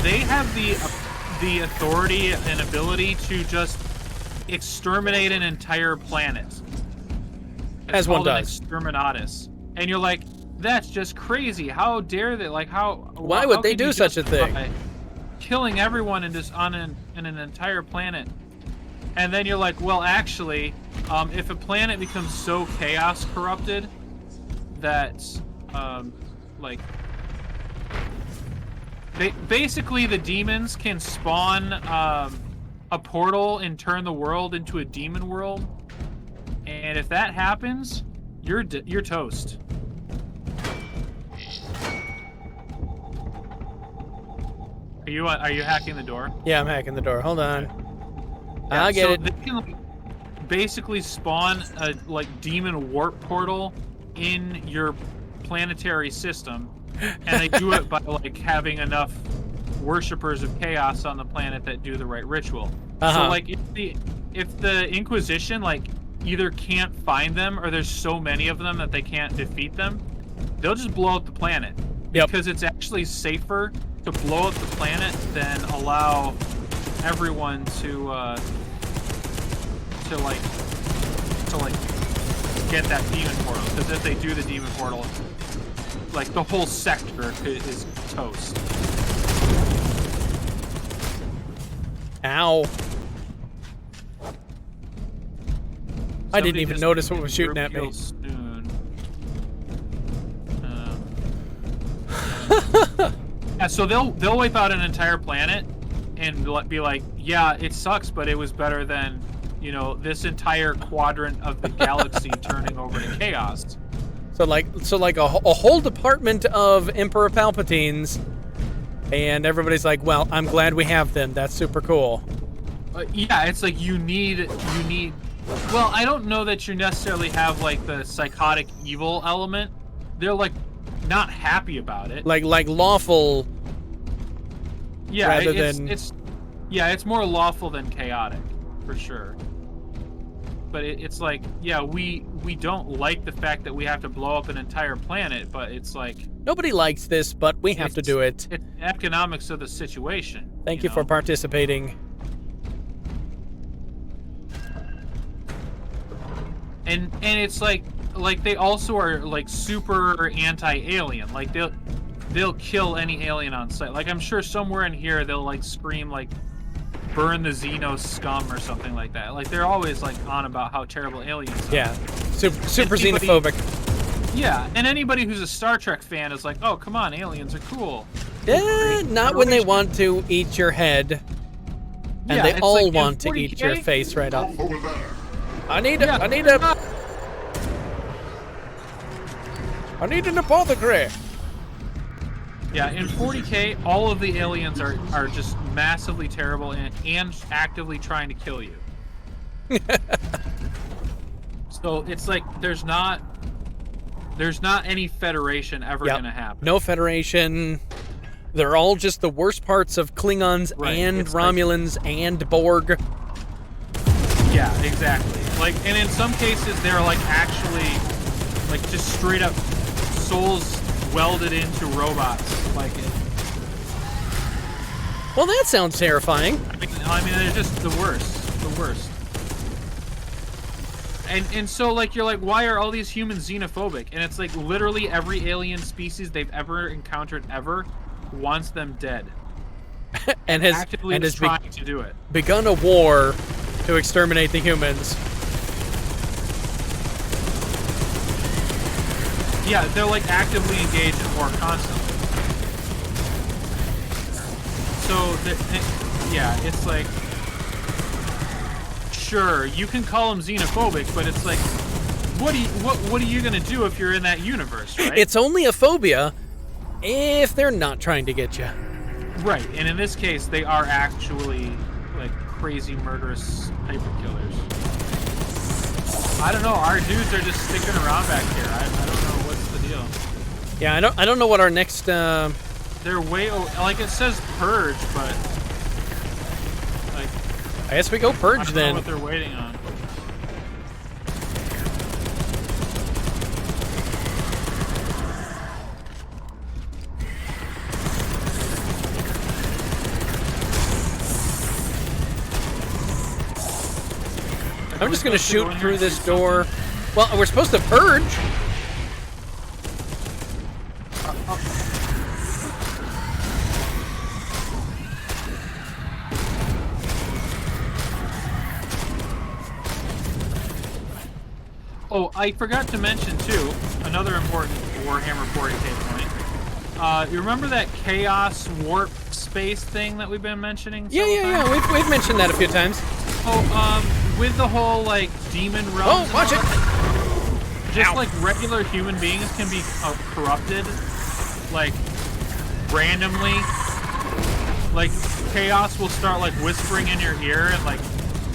they have the authority and ability to just exterminate an entire planet. As one does. Exterminatus. And you're like, that's just crazy. How dare they? Like, why would they do such a thing? Killing everyone in an entire planet. And then you're like, well, actually, if a planet becomes so chaos corrupted that, like, basically the demons can spawn a portal and turn the world into a demon world, and if that happens, you're toast. Are you hacking the door? Yeah, I'm hacking the door. Hold on. Yeah, I'll get it. They can basically spawn a demon warp portal in your planetary system, and they do it by having enough worshippers of chaos on the planet that do the right ritual. So if the Inquisition either can't find them or there's so many of them that they can't defeat them, they'll just blow up the planet. Yep. Because it's actually safer to blow up the planet than allow everyone to get that demon portal. Because if they do the demon portal, the whole sector is toast. Ow. I didn't even notice what was shooting at me. Yeah, so they'll wipe out an entire planet and be like, yeah, it sucks, but it was better than, this entire quadrant of the galaxy turning over to chaos. So a whole department of Emperor Palpatines, and everybody's like, well, I'm glad we have them. That's super cool. Yeah, it's like you need. Well, I don't know that you necessarily have like the psychotic evil element. They're like not happy about it. Like lawful. Yeah, rather it's more lawful than chaotic, for sure. But it's like, yeah, we don't like the fact that we have to blow up an entire planet, but it's like Nobody likes this, but we have to do it. It's economics of the situation. Thank you for participating. And it's like they also are like super anti-alien. Like they'll kill any alien on sight. Like I'm sure somewhere in here they'll like scream like burn the Xeno scum or something like that. Like they're always like on about how terrible aliens are. Yeah. Super xenophobic. Yeah, and anybody who's a Star Trek fan is like, "Oh, come on, aliens are cool." Not when they want to eat your head. And Yeah, they it's all like in want to eat your 40K? face right off. Over there. I need an apothecary. Yeah, in 40K, all of the aliens are just massively terrible and actively trying to kill you. So it's like there's not any Federation ever Yep. gonna happen. No Federation. They're all just the worst parts of Klingons Right, and it's like- Romulans and Borg. Yeah, exactly. Like, and in some cases, they're like actually, like just straight up souls welded into robots. Like, Well, that sounds terrifying. I mean, they're just the worst. And so like you're like, why are all these humans xenophobic? And it's like literally every alien species they've ever encountered ever wants them dead. and has Actively and is has trying to do it. begun a war to exterminate the humans. Yeah, they're like actively engaged in war constantly. So, yeah, it's like, sure, you can call them xenophobic, but it's like, what are you gonna do if you're in that universe, right? It's only a phobia if they're not trying to get you. Right, and in this case, they are actually like crazy murderous hyper killers. I don't know. Our dudes are just sticking around back here. I don't know what's the deal. Yeah, I don't know what our next. They're way like it says purge, but like I guess we go purge I don't then. know what they're waiting on. I'm just gonna shoot through this door. Well, we're supposed to purge. Oh, I forgot to mention too, another important Warhammer 40K point. You remember that chaos warp space thing that we've been mentioning? Yeah. We've mentioned that a few times. Oh, with the whole like demon realms. Oh, and watch all it! that, just Ow. like regular human beings can be corrupted, like randomly. Like chaos will start like whispering in your ear and like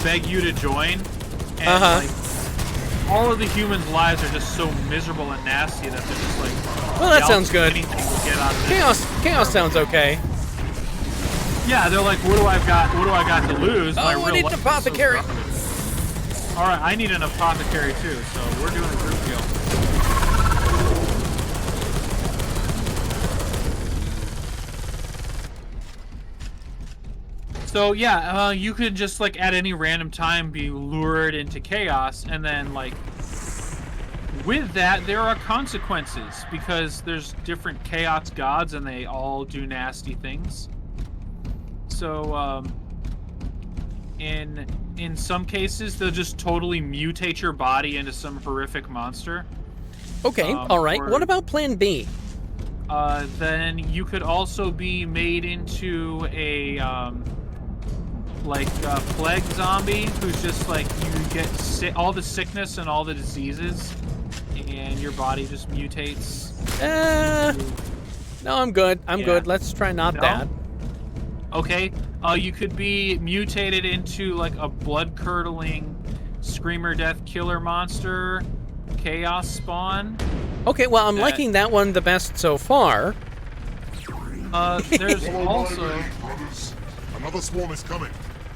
beg you to join, and like all of the humans' lives are just so miserable and nasty that they're just like. Well, that sounds good. Anything to get out of this. Chaos sounds okay. Yeah, they're like, what do I got to lose? My Oh, I real need life an is so apothecary. corrupted. All right, I need an apothecary too, so we're doing a group deal. So yeah, you could just like at any random time be lured into chaos, and then like with that there are consequences because there's different chaos gods and they all do nasty things. So in some cases they'll just totally mutate your body into some horrific monster. Okay, all right. or- What about Plan B? Then you could also be made into a plague zombie who's just like you get all the sickness and all the diseases, and your body just mutates. No, I'm good. I'm Yeah. good. Let's try not No? that. Okay, you could be mutated into like a blood-curdling screamer death killer monster, chaos spawn. Okay, well, I'm liking that one the best so far. There's Follow also... my lead, brothers. Another swarm is coming.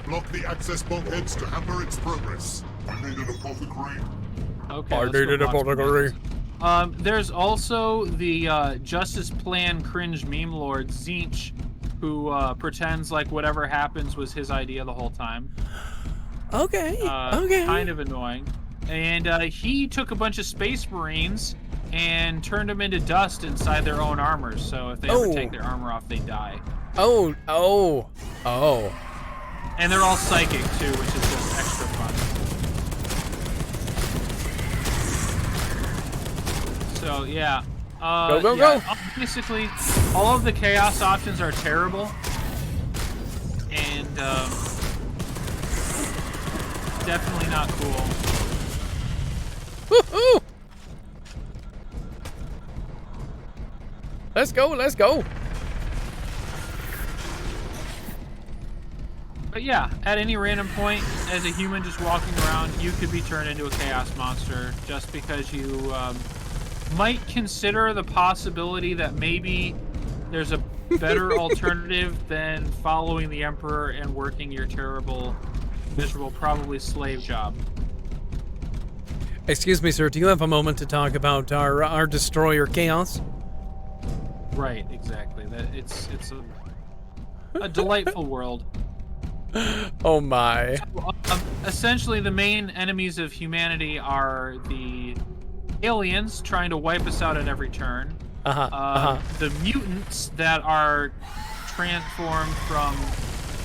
Block the access bulkheads to hamper its progress. I need an apothecary. Okay, I let's go needed a block some category. weapons. There's also the Justice Plan cringe meme lord Zinch, who pretends like whatever happens was his idea the whole time. Okay, okay. Kind of annoying. And he took a bunch of Space Marines and turned them into dust inside their own armors. So if they ever take their armor off, they die. Oh. And they're all psychic too, which is just extra fun. So yeah. Go. Basically, all of the chaos options are terrible. And definitely not cool. Woohoo! Let's go. But yeah, at any random point, as a human just walking around, you could be turned into a chaos monster just because you might consider the possibility that maybe there's a better alternative than following the Emperor and working your terrible, miserable, probably slave job. Excuse me, sir. Do you have a moment to talk about our destroyer chaos? Right, exactly. That it's a delightful world. Oh my. Essentially, the main enemies of humanity are the aliens trying to wipe us out at every turn. The mutants that are transformed from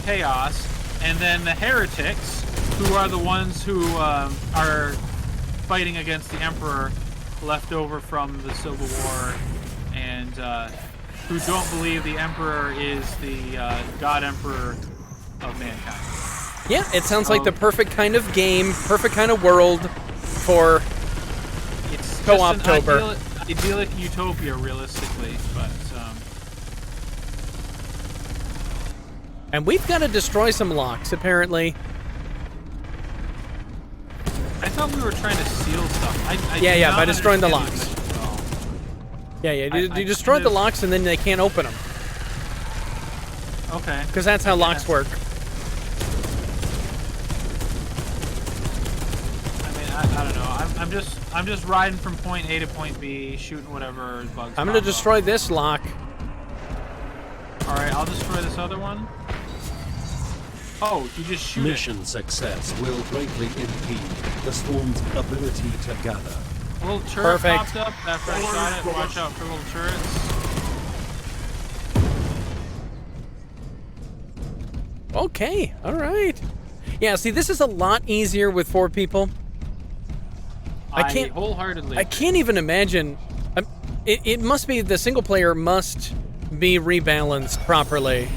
chaos, and then the heretics, who are the ones who are fighting against the Emperor, left over from the Civil War, and who don't believe the Emperor is the God Emperor of mankind. Yeah, it sounds like the perfect kind of game, perfect kind of world for It's Co-Optober. just an idyllic utopia, realistically, but And we've got to destroy some locks, apparently. I thought we were trying to seal stuff. I Yeah, did yeah, not by destroying the understand locks. this mission at Yeah, I you destroy the locks and then they can't open them. all. Okay. Because that's how locks work. I mean, I don't know. I'm just riding from point A to point B, shooting whatever bugs. I'm gonna pop destroy this lock. up. All right, I'll destroy this other one. Oh, you just shoot Mission success will greatly impede the swarm's ability to gather. it. A little turret Perfect. popped up after I shot it. Watch out for little turrets. Okay, all right. Yeah, see, this is a lot easier with 4 people. I can't wholeheartedly. I can't even imagine. It must be the single player must be rebalanced properly.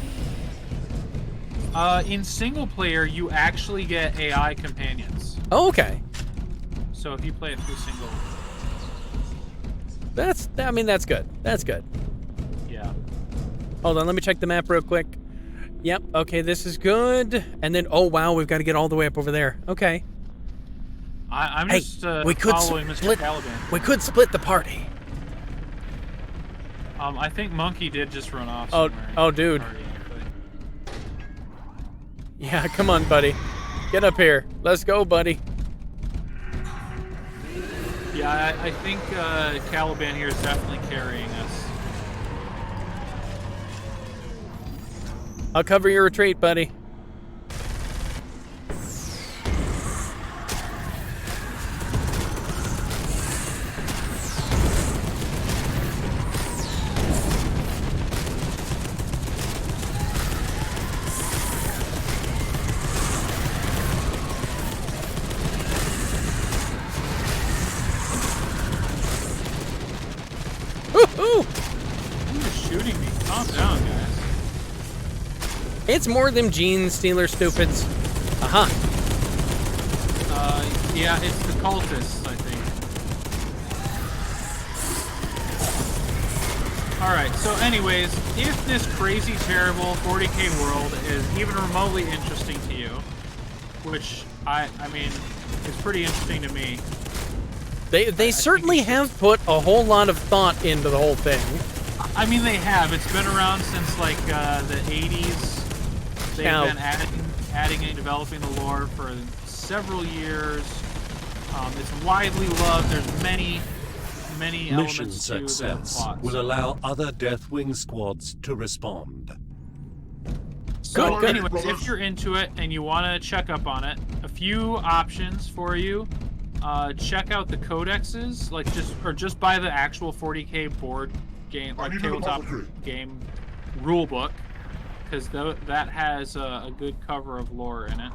In single player, you actually get AI companions. Oh, okay. So if you play it through single, That's good. That's good. yeah. Hold on, let me check the map real quick. Yep, okay, this is good. And then, oh wow, we've got to get all the way up over there. Okay. I'm Hey, just we could following Mr. split. Caliban. We could split the party. I think Monkey did just run off Oh, somewhere. oh, dude. Partying, Yeah, come on, buddy. Get up here. Let's go, buddy. but- Yeah, I think Caliban here is definitely carrying us. I'll cover your retreat, buddy. Woo-hoo! Who's shooting me? Calm down, guys. It's more them gene stealer stupids. Aha. Yeah, it's the cultists, I think. Alright, so anyways, if this crazy, terrible 40k world is even remotely interesting to you, which, I mean, is pretty interesting to me. They certainly have put a whole lot of thought into the whole thing. I mean, they have. It's been around since, like, the 80s. They've been adding and developing the lore for several years. It's widely loved. There's many Mission elements to the success plot. will allow other Deathwing squads to respond. So, Good. anyways, if you're into it and you want to check up on it, a few options for you. Check out the codexes, like just buy the actual 40k board game, like tabletop game rule book, because that has a good cover of lore in it.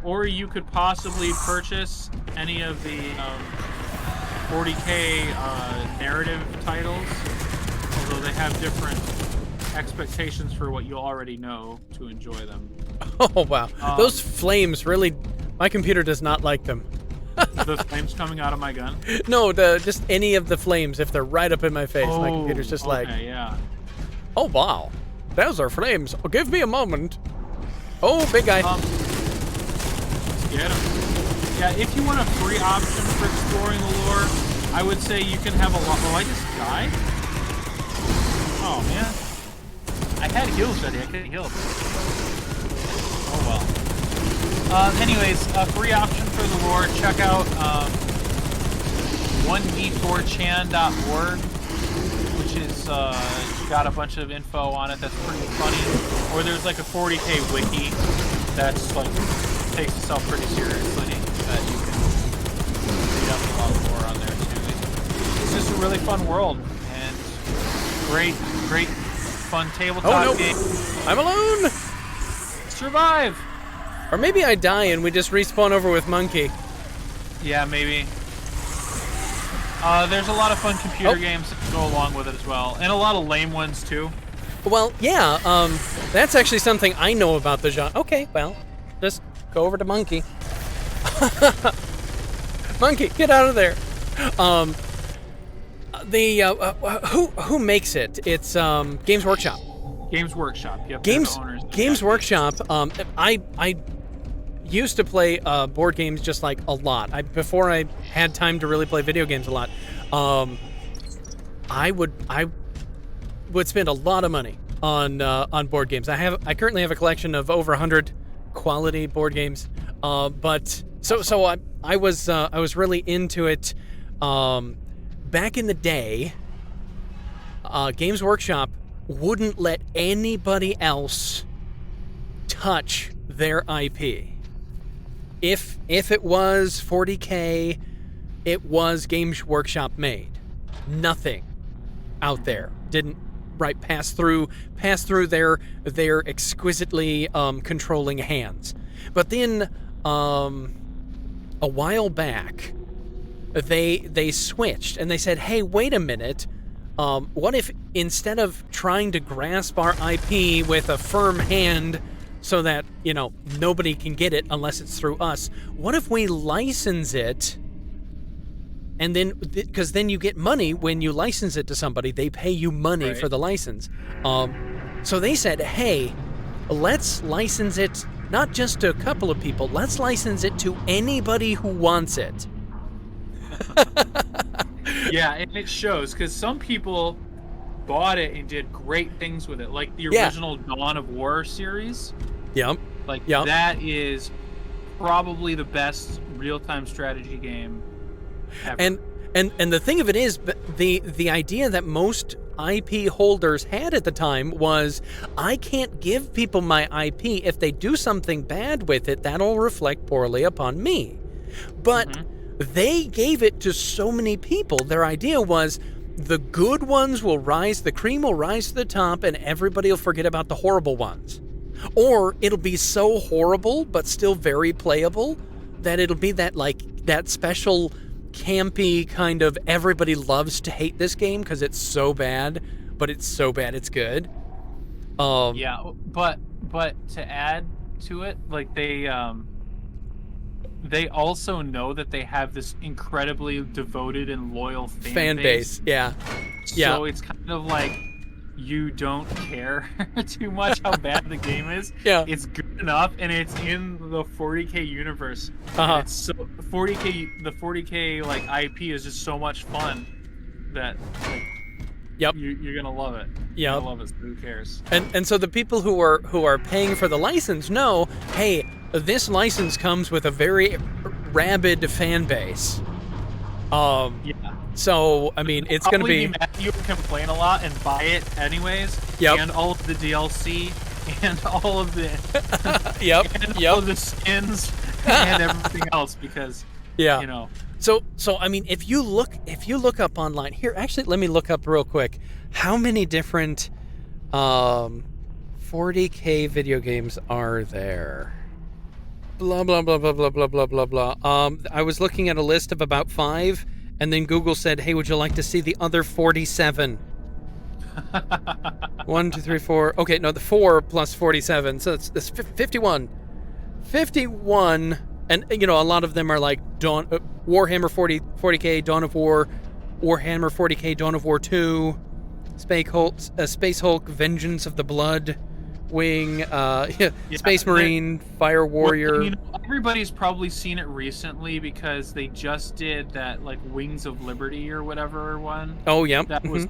Or you could possibly purchase any of the 40k narrative titles, although they have different expectations for what you already know to enjoy them. Oh, wow. Those flames really... My computer does not like them. The flames coming out of my gun? No, just any of the flames, if they're right up in my face, my computer's just like... yeah. Oh, wow. Those are flames. Oh, give me a moment. Oh, big guy. Let's get him. Yeah, if you want a free option for exploring the lore, I would say you can have a lot... Oh, I just died? Oh, man. I had heals ready. I couldn't heal. Oh, well. Anyways, a free option for the lore. Check out 1d4chan.org, which is got a bunch of info on it that's pretty funny. Or there's like a 40k wiki that's like takes itself pretty seriously that you can read up a lot of lore on there too. It's just a really fun world and great fun tabletop game. I'm alone. Survive. Or maybe I die and we just respawn over with Monkey. Yeah, maybe. There's a lot of fun computer games that go along with it as well, and a lot of lame ones too. Well, yeah, that's actually something I know about the genre. Okay, well, just go over to Monkey. Monkey, get out of there. Who makes it? It's Games Workshop. Games Workshop. Yep. Games Workshop. I used to play board games just like a lot. Before I had time to really play video games a lot. I would spend a lot of money on board games. I currently have a collection of over 100 quality board games. But I was really into it back in the day. Games Workshop wouldn't let anybody else touch their IP. If it was 40k, it was Games Workshop made. Nothing out there didn't pass through their exquisitely controlling hands. But then a while back, they switched and they said, "Hey, wait a minute. What if instead of trying to grasp our IP with a firm hand so that, nobody can get it unless it's through us, what if we license it? And then, because then you get money when you license it to somebody, they pay you money for the license." So they said, "Hey, let's license it not just to a couple of people, let's license it to anybody who wants it." Yeah, and it shows, because some people bought it and did great things with it, like the original Dawn of War series. Yep. That is probably the best real-time strategy game ever. And the thing of it is, the idea that most IP holders had at the time was, I can't give people my IP. If they do something bad with it, that'll reflect poorly upon me. But they gave it to so many people. Their idea was, the good ones will rise, the cream will rise to the top, and everybody will forget about the horrible ones. Or it'll be so horrible, but still very playable, that it'll be that special campy kind of, everybody loves to hate this game because it's so bad, but it's so bad it's good. Yeah, but to add to it, like they also know that they have this incredibly devoted and loyal fan base. Yeah. So it's kind of like you don't care too much how bad the game is. Yeah. It's good enough, and it's in the 40K universe. Uh-huh. It's so 40K. The 40K like IP is just so much fun that like, Yep. you're gonna love it. Yep. You're gonna love it. So who cares? And so the people who are paying for the license know, hey, this license comes with a very rabid fan base. Yeah. So I mean, it's going to Probably be mad at you and complain a lot and buy it anyways. Yep. And all of the DLC and all of the yep. and Yep. all of the skins and everything else because Yeah. you know. So I mean, if you look up online here, actually, let me look up real quick. How many different 40K video games are there? Blah blah blah blah blah blah blah blah blah. I was looking at a list of about 5, and then Google said, "Hey, would you like to see the other 47?" 1, 2, 3, 4. Okay, no, the 4 plus 47, so it's 51. 51, and you know, a lot of them are like Warhammer 40K, Dawn of War, Warhammer 40K, Dawn of War 2, Space Hulk, Vengeance of the Blood Wing, Space Marine, Fire Warrior. Well, you know, everybody's probably seen it recently because they just did that like Wings of Liberty or whatever one. Oh yeah, That was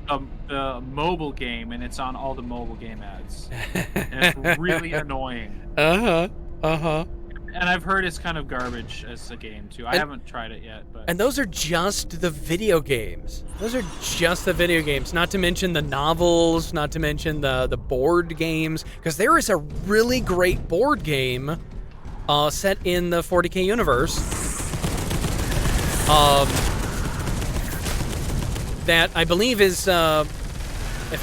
the mobile game, and it's on all the mobile game ads. And it's really annoying. Uh huh. And I've heard it's kind of garbage as a game too. I haven't tried it yet, but And those are just the video games. Those are just the video games. Not to mention the novels. Not to mention the board games. Because there is a really great board game set in the 40K universe. That I believe is, if I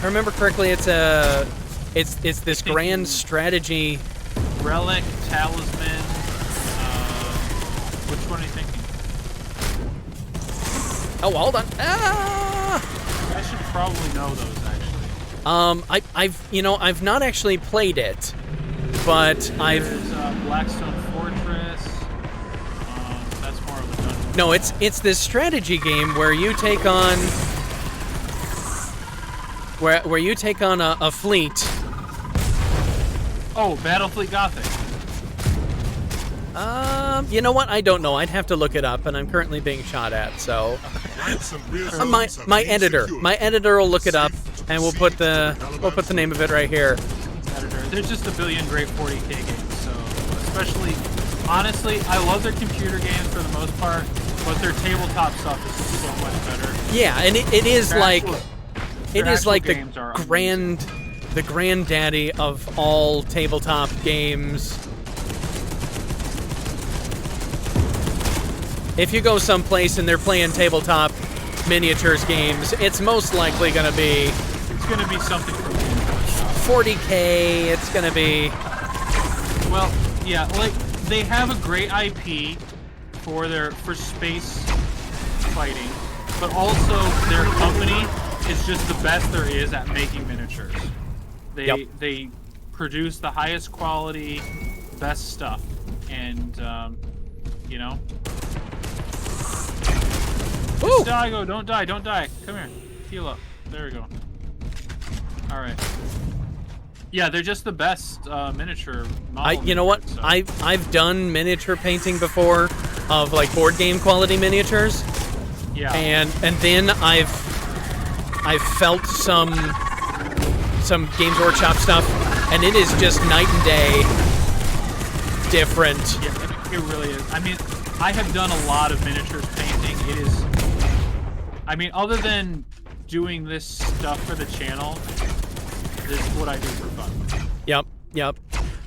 remember correctly, it's this grand strategy. Relic, Talisman. Which one are you thinking? Oh, hold on. Ah! I should probably know those actually. I've not actually played it, but I've. There's Blackstone Fortress. That's more of a dungeon. No, it's this strategy game where you take on. Where you take on a fleet. Oh, Battlefleet Gothic. You know what? I don't know. I'd have to look it up, and I'm currently being shot at. So, my editor will look it up, and we'll put the name of it right here. There's just a billion great 40K games. So, especially, honestly, I love their computer games for the most part, but their tabletop stuff is so much better. Yeah, and it is Their like actual- it their is like actual games are the granddaddy of all tabletop games. If you go someplace and they're playing tabletop miniatures games, it's most likely going to be... It's going to be something from 40K, it's going to be... Well, yeah, like, they have a great IP for space fighting, but also their company is just the best there is at making miniatures. They produce the highest quality, best stuff, and, you know... Ooh. Dago, don't die, don't die. Come here. Heal up. There we go. Alright. Yeah, they're just the best miniature model. You know what? So. I've done miniature painting before of like board game quality miniatures. Yeah. And then I've felt some Games Workshop stuff, and it is just night and day different. Yeah, it really is. I mean, I have done a lot of miniatures painting. It is... I mean, other than doing this stuff for the channel, this is what I do for fun. Yep.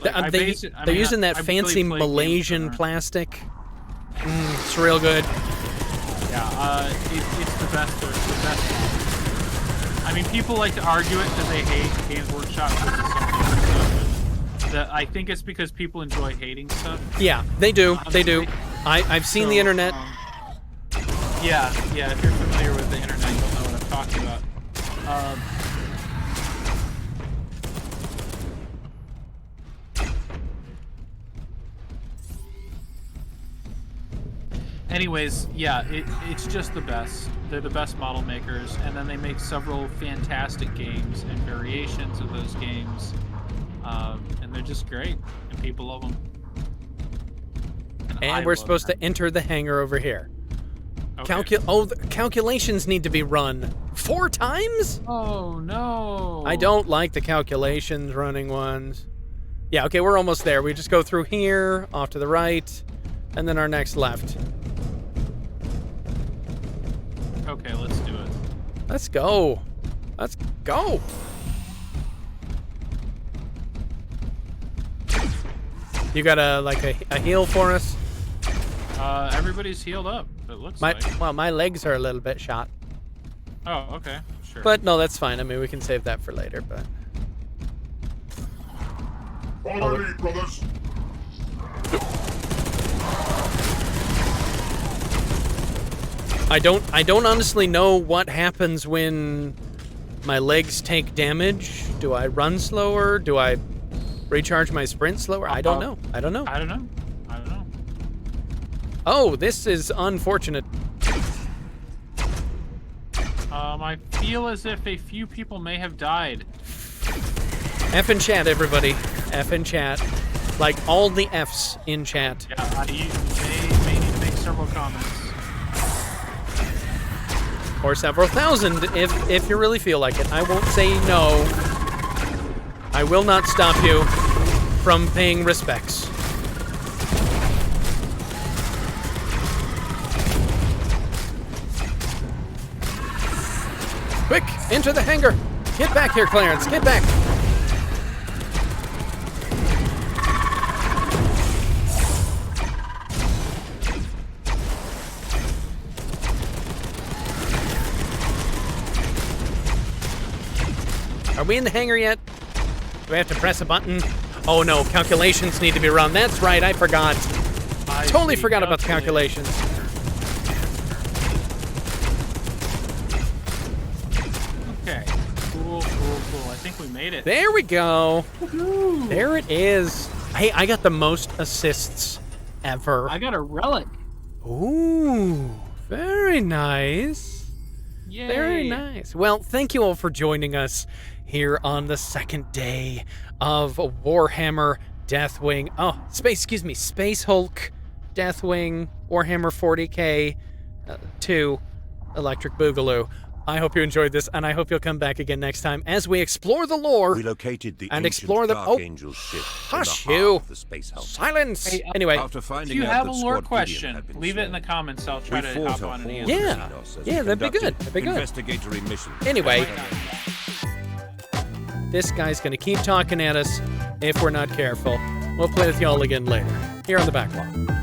Like, They're using that fancy Malaysian plastic. It's real good. Yeah, it's the best. The best one. I mean, people like to argue it because they hate Games Workshop. I think it's because people enjoy hating stuff. Yeah, they do. Honestly. They do. I've seen the internet. Yeah. If you're familiar with the internet, you'll know what I'm talking about. Anyways, yeah, it's just the best. They're the best model makers, and then they make several fantastic games and variations of those games, and they're just great, and people love them. And we're supposed to enter the hangar over here. Okay. The calculations need to be run 4 times? Oh no! I don't like the calculations running ones. Yeah, okay, we're almost there. We just go through here, off to the right, and then our next left. Okay, let's do it. Let's go. Let's go. You got a heal for us? Everybody's healed up. It looks like. Well, my legs are a little bit shot. Oh, okay, sure. But no, that's fine. I mean, we can save that for later, but... Follow me, brothers. I don't honestly know what happens when my legs take damage. Do I run slower? Do I recharge my sprint slower? I don't know. I don't know. I don't know. Oh, this is unfortunate. I feel as if a few people may have died. F in chat, everybody. F in chat. Like all the Fs in chat. Yeah, you may need to make several comments. Or several thousand if you really feel like it. I won't say no. I will not stop you from paying respects. Quick, enter the hangar. Get back here, Clarence. Get back. Are we in the hangar yet? Do we have to press a button? Oh no, calculations need to be run. That's right, I forgot. Totally forgot about the calculations. Okay, cool. I think we made it. There we go. Woohoo. There it is. Hey, I got the most assists ever. I got a relic. Ooh, very nice. Yay. Very nice. Well, thank you all for joining us here on the second day of Warhammer Deathwing. Oh, Space Hulk, Deathwing, Warhammer 40K 2, Electric Boogaloo. I hope you enjoyed this, and I hope you'll come back again next time as we explore the lore. We located the and ancient explore the Dark Angel's ship hush in the heart you. of the space Hulk. Silence. Hey, anyway, After If finding you out have a that lore Squad question, Gideon had been leave it in the slain, comments. I'll try we to fought hop a on and horde answer. of Yeah. Xenos as Yeah, we that'd be good. conducted That'd be good. investigatory missions. Anyway. this guy's gonna keep talking at us if we're not careful. We'll play with y'all again later, here on the Backlog.